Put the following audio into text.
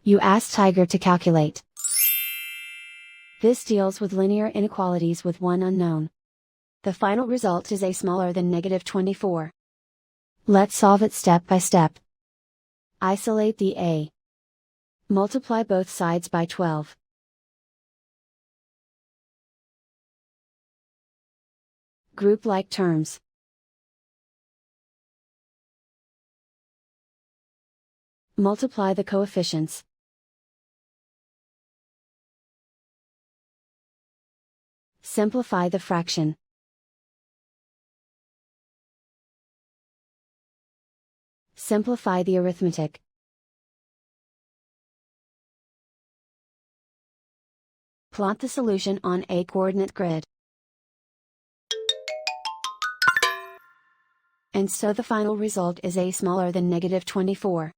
You ask Tiger to calculate. This deals with linear inequalities with one unknown. The final result is a smaller than -24. Let's solve it step by step. Isolate the a. Multiply both sides by 12. Group like terms. Multiply the coefficients. Simplify the fraction. Simplify the arithmetic. Plot the solution on a coordinate grid. And so the final result is a smaller than -24.